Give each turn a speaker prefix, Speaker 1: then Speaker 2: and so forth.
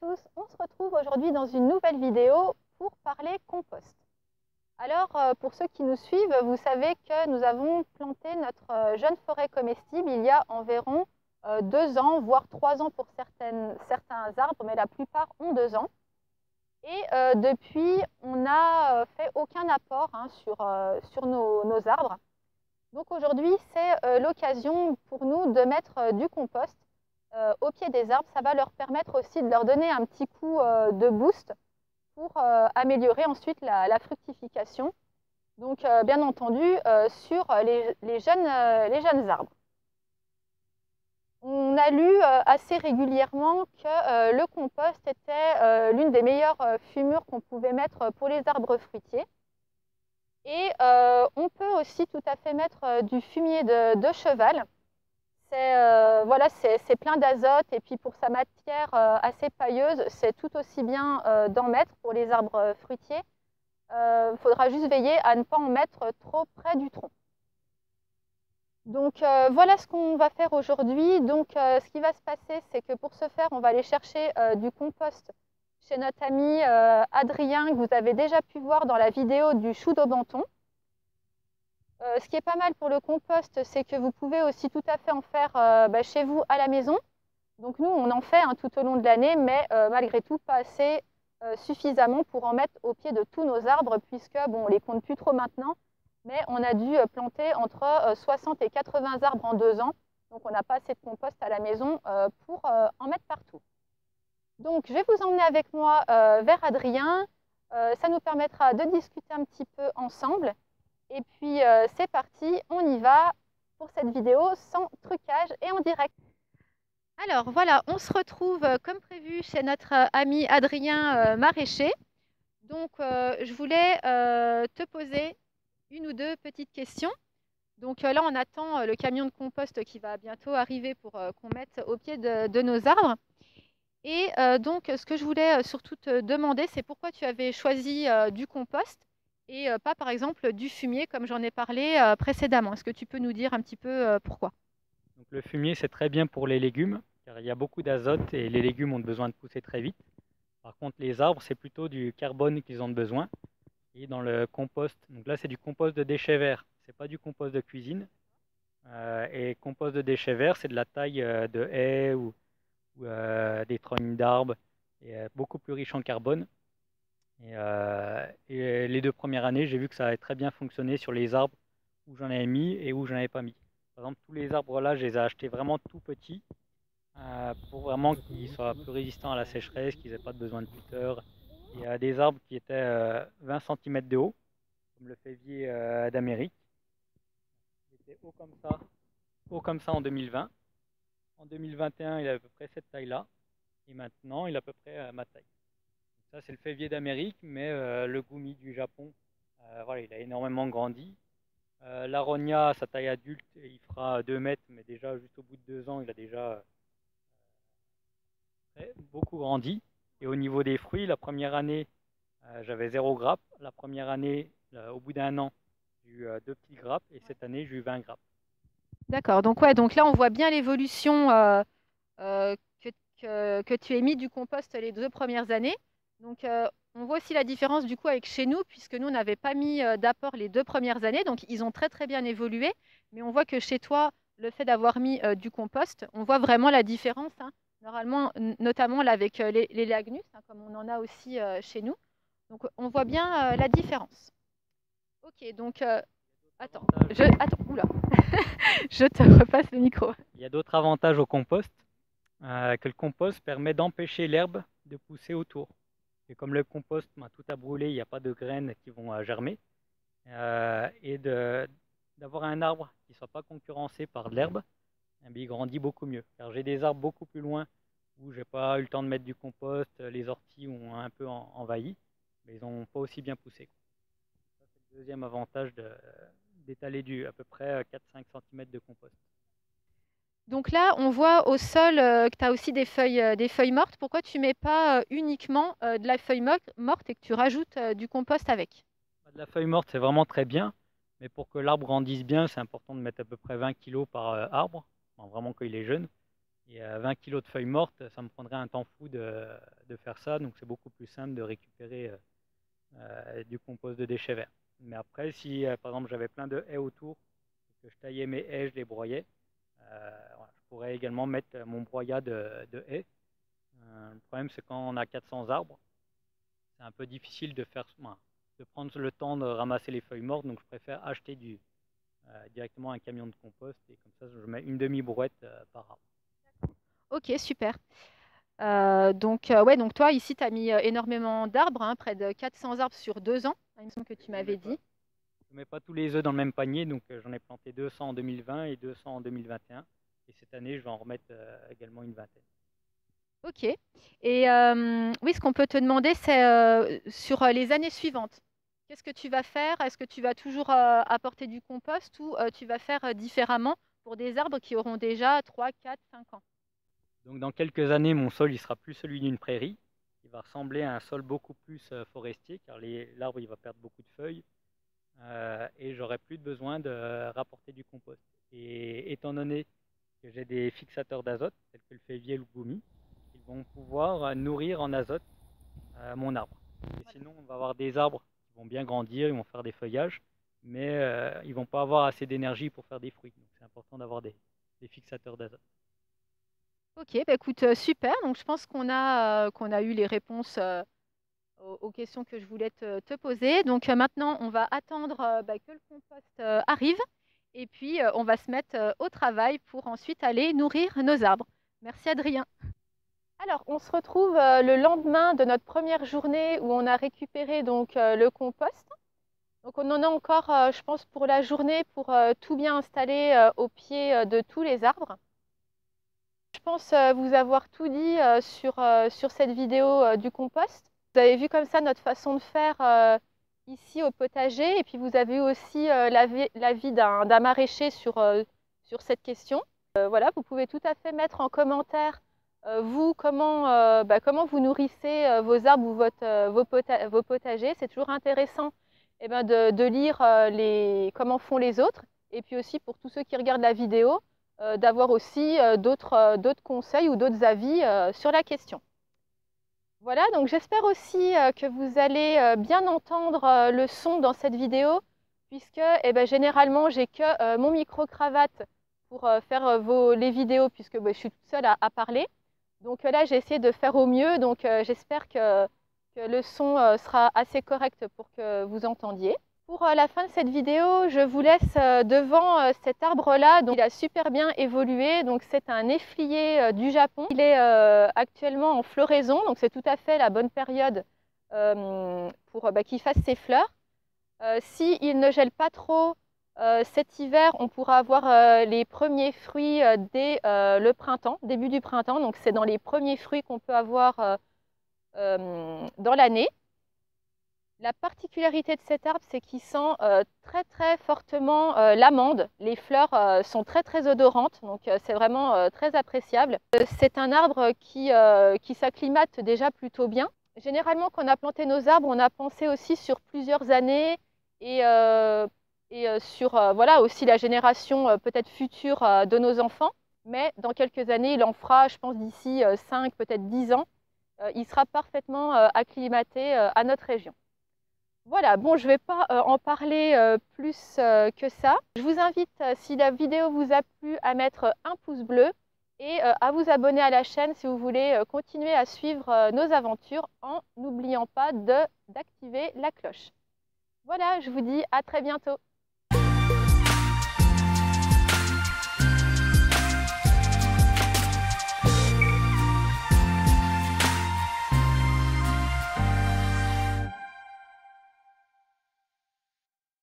Speaker 1: tous, on se retrouve aujourd'hui dans une nouvelle vidéo pour parler compost. Alors pour ceux qui nous suivent, vous savez que nous avons planté notre jeune forêt comestible il y a environ 2 ans, voire 3 ans pour certains arbres, mais la plupart ont 2 ans. Et depuis, on n'a fait aucun apport sur nos arbres. Donc aujourd'hui, c'est l'occasion pour nous de mettre du compost au pied des arbres. Ça va leur permettre aussi de leur donner un petit coup de boost pour améliorer ensuite la fructification. Donc bien entendu sur les jeunes arbres. On a lu assez régulièrement que le compost était l'une des meilleures fumures qu'on pouvait mettre pour les arbres fruitiers. Et on peut aussi tout à fait mettre du fumier de cheval. C'est plein d'azote et puis pour sa matière assez pailleuse, c'est tout aussi bien d'en mettre pour les arbres fruitiers. Il faudra juste veiller à ne pas en mettre trop près du tronc. Donc voilà ce qu'on va faire aujourd'hui. Donc ce qui va se passer, c'est que pour ce faire, on va aller chercher du compost chez notre ami Adrien, que vous avez déjà pu voir dans la vidéo du chou d'Aubenton. Ce qui est pas mal pour le compost, c'est que vous pouvez aussi tout à fait en faire chez vous à la maison. Donc nous, on en fait tout au long de l'année, mais malgré tout, pas assez suffisamment pour en mettre au pied de tous nos arbres, puisque bon, on les compte plus trop maintenant, mais on a dû planter entre 60 et 80 arbres en 2 ans. Donc on n'a pas assez de compost à la maison pour en mettre partout. Donc je vais vous emmener avec moi vers Adrien. Ça nous permettra de discuter un petit peu ensemble. Et puis c'est parti, on y va pour cette vidéo sans trucage et en direct. Alors voilà, on se retrouve comme prévu chez notre ami Adrien maraîcher. Donc je voulais te poser une ou deux petites questions. Donc là on attend le camion de compost qui va bientôt arriver pour qu'on mette au pied de nos arbres. Et donc ce que je voulais surtout te demander, c'est pourquoi tu avais choisi du compost et pas par exemple du fumier comme j'en ai parlé précédemment. Est-ce que tu peux nous dire un petit peu pourquoi?
Speaker 2: Donc, le fumier, c'est très bien pour les légumes, car il y a beaucoup d'azote et les légumes ont besoin de pousser très vite. Par contre, les arbres, c'est plutôt du carbone qu'ils ont besoin. Et dans le compost, donc là, c'est du compost de déchets verts, c'est pas du compost de cuisine. Et compost de déchets verts, c'est de la taille de haies ou des troncs d'arbres, et beaucoup plus riche en carbone. Et les 2 premières années, j'ai vu que ça avait très bien fonctionné sur les arbres où j'en avais mis et où j'en avais pas mis. Par exemple, tous les arbres là, je les ai achetés vraiment tout petits pour vraiment qu'ils soient plus résistants à la sécheresse, qu'ils n'aient pas besoin de tuteur. Il y a des arbres qui étaient 20 cm de haut, comme le févier d'Amérique. Il était haut comme ça en 2020. En 2021, il avait à peu près cette taille-là. Et maintenant, il a à peu près ma taille. Ça, c'est le févier d'Amérique, mais le goumi du Japon, voilà, il a énormément grandi. L'aronia, à sa taille adulte, il fera 2 mètres, mais déjà juste au bout de 2 ans, il a déjà beaucoup grandi. Et au niveau des fruits, la première année, j'avais 0 grappe. La première année, au bout d'1 an, j'ai eu 2 petites grappes. Et cette année, j'ai eu 20 grappes.
Speaker 1: D'accord, donc ouais, donc là on voit bien l'évolution euh, que, que tu as mis du compost les 2 premières années. Donc on voit aussi la différence du coup avec chez nous, puisque nous on n'avait pas mis d'apport les 2 premières années, donc ils ont très très bien évolué. Mais on voit que chez toi, le fait d'avoir mis du compost, on voit vraiment la différence, hein. Normalement, notamment là, avec les lagnus, hein, comme on en a aussi chez nous. Donc on voit bien la différence. Ok, donc attends, oula, je te repasse le micro.
Speaker 2: Il y a d'autres avantages au compost, que le compost permet d'empêcher l'herbe de pousser autour. Et comme le compost, tout a brûlé, il n'y a pas de graines qui vont germer. Et d'avoir un arbre qui ne soit pas concurrencé par de l'herbe, il grandit beaucoup mieux. Car j'ai des arbres beaucoup plus loin où je n'ai pas eu le temps de mettre du compost, les orties ont un peu envahi, mais ils n'ont pas aussi bien poussé. Ça, c'est le deuxième avantage d'étaler à peu près 4-5 cm de compost.
Speaker 1: Donc là, on voit au sol que tu as aussi des feuilles mortes. Pourquoi tu ne mets pas uniquement de la feuille morte et que tu rajoutes du compost avec?
Speaker 2: De la feuille morte, c'est vraiment très bien, mais pour que l'arbre grandisse bien, c'est important de mettre à peu près 20 kg par arbre, vraiment quand il est jeune. Et 20 kg de feuilles mortes, ça me prendrait un temps fou de faire ça. Donc c'est beaucoup plus simple de récupérer du compost de déchets verts. Mais après, si par exemple j'avais plein de haies autour, que je taillais mes haies, je les broyais, voilà, je pourrais également mettre mon broyat de haies. Le problème, c'est quand on a 400 arbres, c'est un peu difficile de prendre le temps de ramasser les feuilles mortes. Donc je préfère acheter directement un camion de compost et comme ça, je mets une demi-brouette par arbre.
Speaker 1: Ok, super. Ouais, donc toi, ici, tu as mis énormément d'arbres, hein, près de 400 arbres sur 2 ans, il me semble que tu m'avais dit.
Speaker 2: Je ne mets pas tous les œufs dans le même panier, donc j'en ai planté 200 en 2020 et 200 en 2021. Et cette année, je vais en remettre également une vingtaine.
Speaker 1: Ok. Et oui, ce qu'on peut te demander, c'est sur les années suivantes. Qu'est-ce que tu vas faire? Est-ce que tu vas toujours apporter du compost ou tu vas faire différemment pour des arbres qui auront déjà 3, 4, 5 ans?
Speaker 2: Donc dans quelques années, mon sol il sera plus celui d'une prairie. Il va ressembler à un sol beaucoup plus forestier, car l'arbre il va perdre beaucoup de feuilles et j'aurai plus besoin de rapporter du compost. Et étant donné que j'ai des fixateurs d'azote, tels que le févier ou le gommi, ils vont pouvoir nourrir en azote mon arbre. Et sinon, on va avoir des arbres qui vont bien grandir, ils vont faire des feuillages, mais ils ne vont pas avoir assez d'énergie pour faire des fruits. Donc c'est important d'avoir des fixateurs d'azote.
Speaker 1: Ok, bah écoute, super. Donc je pense qu'on a eu les réponses aux questions que je voulais te poser. Donc maintenant, on va attendre que le compost arrive et puis on va se mettre au travail pour ensuite aller nourrir nos arbres. Merci Adrien. Alors, on se retrouve le lendemain de notre première journée où on a récupéré donc le compost. Donc on en a encore, je pense, pour la journée pour tout bien installer au pied de tous les arbres. Je pense vous avoir tout dit sur cette vidéo du compost. Vous avez vu comme ça notre façon de faire ici au potager et puis vous avez eu aussi l'avis d'un maraîcher sur cette question. Voilà, vous pouvez tout à fait mettre en commentaire vous comment vous nourrissez vos arbres ou vos potagers. C'est toujours intéressant de lire comment font les autres et puis aussi pour tous ceux qui regardent la vidéo d'avoir aussi d'autres conseils ou d'autres avis sur la question. Voilà, donc j'espère aussi que vous allez bien entendre le son dans cette vidéo, puisque généralement, j'ai que mon micro-cravate pour faire les vidéos, puisque je suis toute seule à parler. Donc là, j'ai essayé de faire au mieux, donc j'espère que le son sera assez correct pour que vous entendiez. Pour la fin de cette vidéo, je vous laisse devant cet arbre-là. Donc, il a super bien évolué. Donc, c'est un néflier du Japon. Il est actuellement en floraison. Donc, c'est tout à fait la bonne période pour qu'il fasse ses fleurs. S'il ne gèle pas trop cet hiver, on pourra avoir les premiers fruits dès le printemps, début du printemps. Donc, c'est dans les premiers fruits qu'on peut avoir dans l'année. La particularité de cet arbre, c'est qu'il sent très très fortement l'amande. Les fleurs sont très très odorantes, donc c'est vraiment très appréciable. C'est un arbre qui s'acclimate déjà plutôt bien. Généralement, quand on a planté nos arbres, on a pensé aussi sur plusieurs années et sur voilà, aussi la génération peut-être future de nos enfants. Mais dans quelques années, il en fera, je pense, d'ici 5, peut-être 10 ans. Il sera parfaitement acclimaté à notre région. Voilà, bon, je ne vais pas en parler plus que ça. Je vous invite, si la vidéo vous a plu, à mettre un pouce bleu et à vous abonner à la chaîne si vous voulez continuer à suivre nos aventures en n'oubliant pas d'activer la cloche. Voilà, je vous dis à très bientôt.